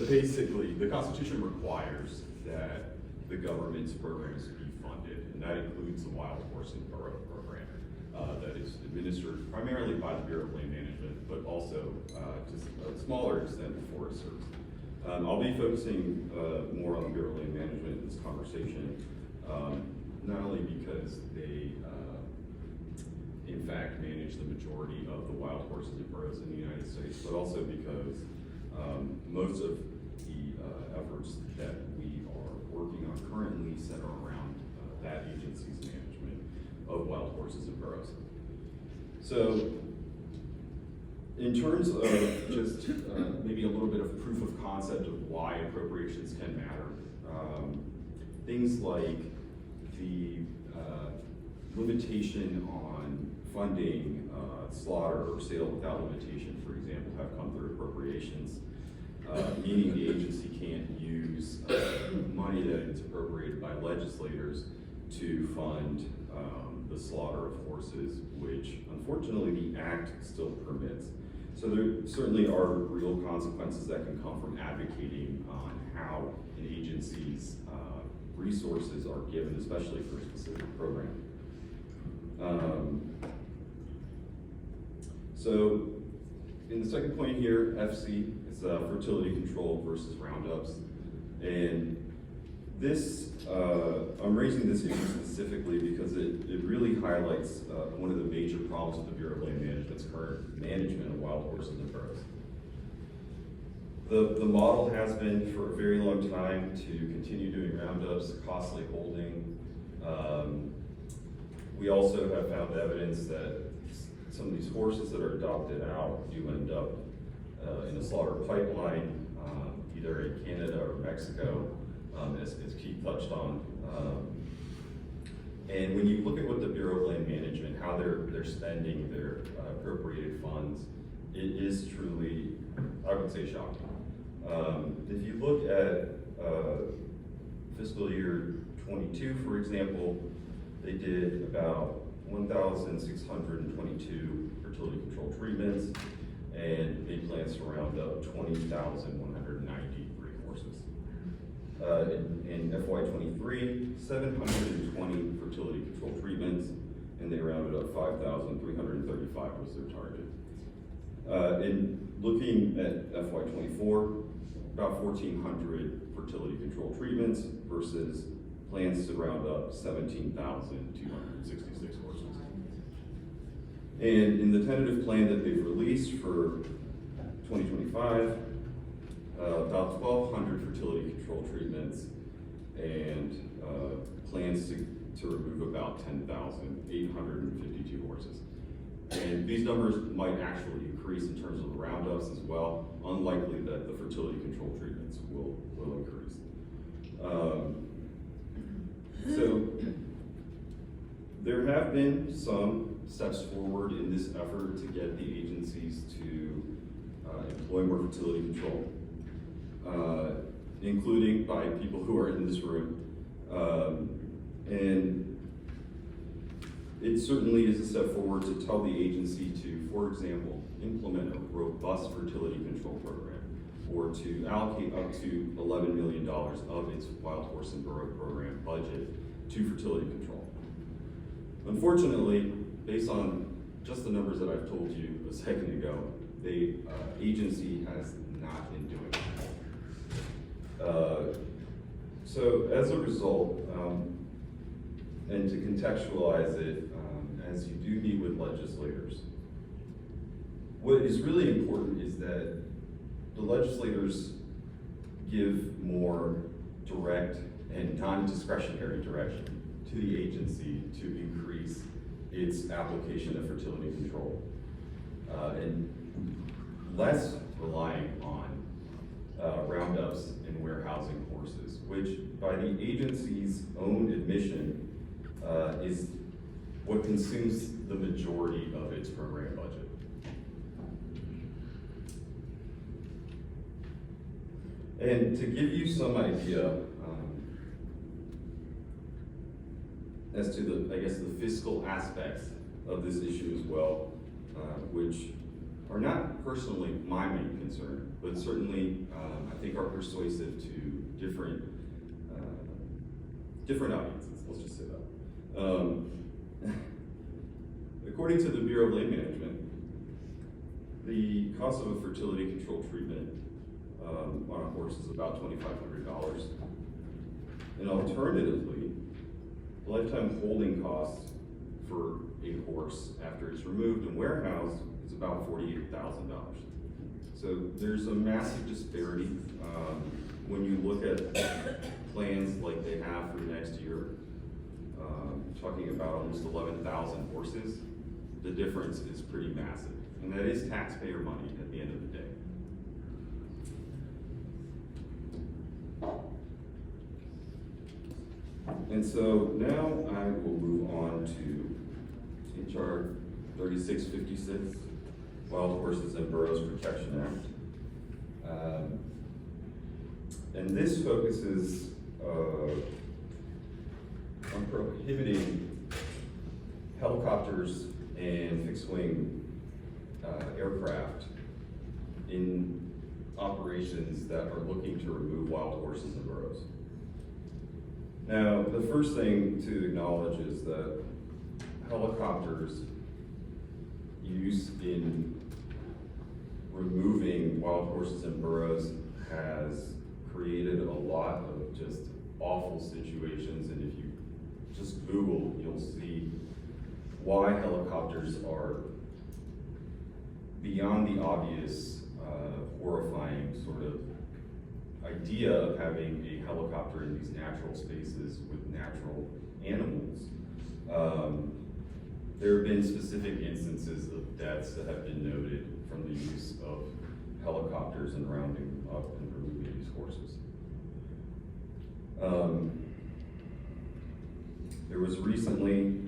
basically, the Constitution requires that the government's programs be funded, and that includes the Wild Horse and Burro program that is administered primarily by the Bureau of Land Management, but also to a smaller extent the Forest Service. I'll be focusing more on the Bureau of Land Management in this conversation, not only because they in fact manage the majority of the wild horses and burros in the United States, but also because most of the efforts that we are working on currently center around that agency's management of wild horses and burros. So, in terms of just maybe a little bit of proof of concept of why appropriations can matter, things like the limitation on funding slaughter or sale without limitation, for example, have come through appropriations, meaning the agency can't use money that is appropriated by legislators to fund the slaughter of horses, which unfortunately the Act still permits. So there certainly are real consequences that can come from advocating on how an agency's resources are given, especially for a specific program. So in the second point here, FC, is fertility control versus Roundups. And this, I'm raising this issue specifically because it really highlights one of the major problems with the Bureau of Land Management's current management of wild horses and burros. The model has been for a very long time to continue doing roundups, costly holding. We also have found evidence that some of these horses that are adopted out do end up in a slaughter pipeline, either in Canada or Mexico, as Keith touched on. And when you look at what the Bureau of Land Management, how they're spending their appropriated funds, it is truly, I would say, shocking. If you look at fiscal year 22, for example, they did about 1,622 fertility control treatments, and made plans to round up 20,193 horses. In FY23, 720 fertility control treatments, and they rounded up 5,335 was their target. In looking at FY24, about 1,400 fertility control treatments versus plans to round up 17,266 horses. And in the tentative plan that they've released for 2025, about 1,200 fertility control treatments and plans to remove about 10,852 horses. And these numbers might actually increase in terms of the roundups as well, unlikely that the fertility control treatments will increase. So there have been some steps forward in this effort to get the agencies to employ more fertility control, including by people who are in this room. And it certainly is a step forward to tell the agency to, for example, implement a robust fertility control program, or to allocate up to $11 million of its wild horse and burro program budget to fertility control. Unfortunately, based on just the numbers that I've told you a second ago, the agency has not been doing it. So as a result, and to contextualize it, as you do meet with legislators, what is really important is that the legislators give more direct and non-discretionary direction to the agency to increase its application of fertility control, and less relying on roundups and warehousing horses, which by the agency's own admission is what consumes the majority of its program budget. And to give you some idea as to the, I guess, the fiscal aspects of this issue as well, which are not personally my main concern, but certainly I think think are persuasive to different audiences, let's just say that. According to the Bureau of Land Management, the cost of a fertility control treatment on a horse is about $2,500. And alternatively, the lifetime holding cost for a horse after it's removed and warehoused is about $48,000. So there's a massive disparity. When you look at plans like they have for next year, talking about almost 11,000 horses, the difference is pretty massive. And that is taxpayer money at the end of the day. And so now I will move on to HR 3656, Wild Horses and Burros Protection Act. And this focuses on prohibiting helicopters and fixed-wing aircraft in operations that are looking to remove wild horses and burros. Now, the first thing to acknowledge is that helicopters used in removing wild horses and burros has created a lot of just awful situations, and if you just Google, you'll see why helicopters are beyond the obvious, horrifying sort of idea of having a helicopter in these natural spaces with natural animals. There have been specific instances of deaths that have been noted from the use of helicopters and rounding up and removing these horses. There was recently,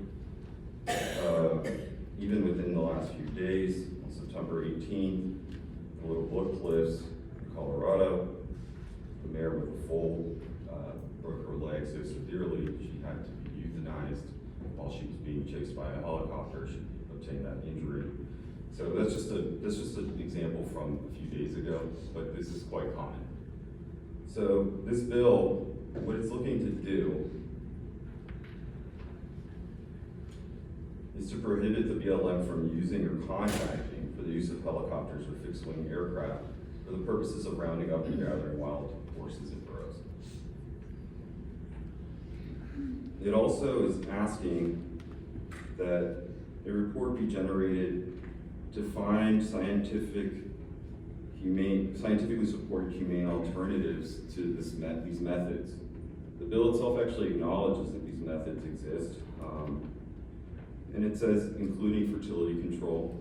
even within the last few days, on September 18th, in Little Brook Cliffs in Colorado, the mare with a foal broke her leg so severely she had to be euthanized while she was being chased by a helicopter. She obtained that injury. So that's just an example from a few days ago, but this is quite common. So this bill, what it's looking to do is to prohibit the BLM from using or contracting for the use of helicopters or fixed-wing aircraft for the purposes of rounding up and gathering wild horses and burros. It also is asking that a report be generated to find scientifically supported humane alternatives to these methods. The bill itself actually acknowledges that these methods exist, and it says including fertility control,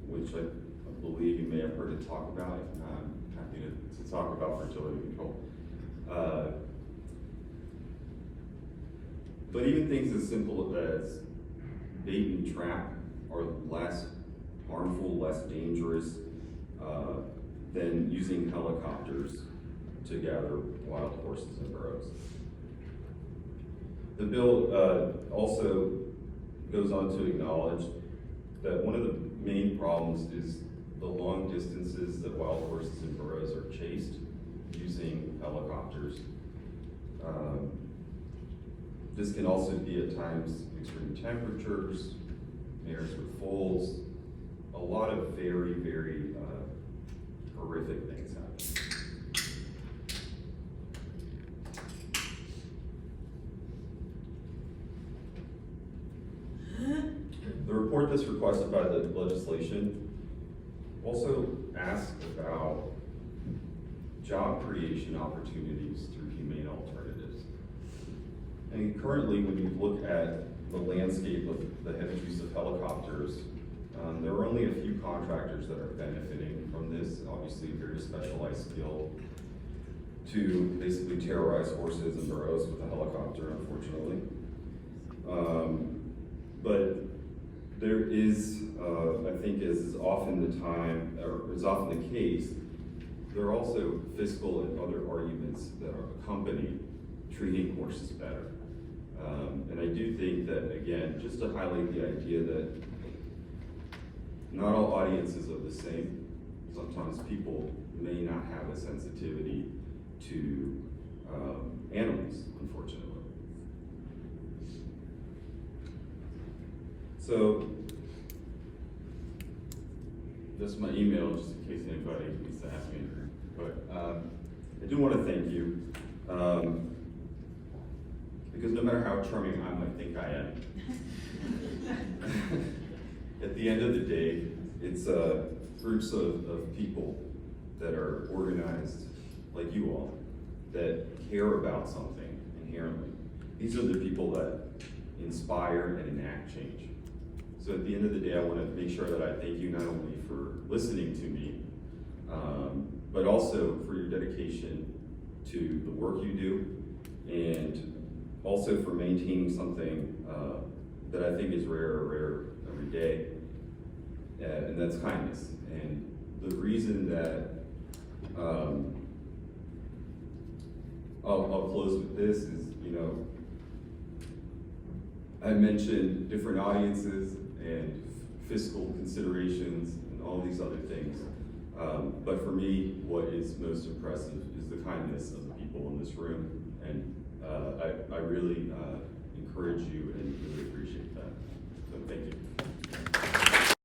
which I believe you may have heard it talk about. I'm happy to talk about fertility control. But even things as simple as bait and trap are less harmful, less dangerous than using helicopters to gather wild horses and burros. The bill also goes on to acknowledge that one of the main problems is the long distances that wild horses and burros are chased using helicopters. This can also be at times extreme temperatures, mares with foals, a lot of very, very horrific things happen. The report that's requested by the legislation also asks about job creation opportunities through humane alternatives. And currently, when you look at the landscape of the heavy use of helicopters, there are only a few contractors that are benefiting from this. Obviously, a very specialized skill to basically terrorize horses and burros with a helicopter, unfortunately. But there is, I think, as is often the case, there are also fiscal and other arguments that accompany treating horses better. And I do think that, again, just to highlight the idea that not all audiences are the same. Sometimes people may not have a sensitivity to animals, unfortunately. So, this is my email, just in case anybody needs to ask me anything. But I do want to thank you, because no matter how charming I might think I am, at the end of the day, it's groups of people that are organized, like you all, that care about something inherently. These are the people that inspire and enact change. So at the end of the day, I want to make sure that I thank you not only for listening to me, but also for your dedication to the work you do, and also for maintaining something that I think is rare every day, and that's kindness. And the reason that I'll close with this is, I mentioned different audiences and fiscal considerations and all these other things. But for me, what is most impressive is the kindness of the people in this room. And I really encourage you and really appreciate that. So thank you.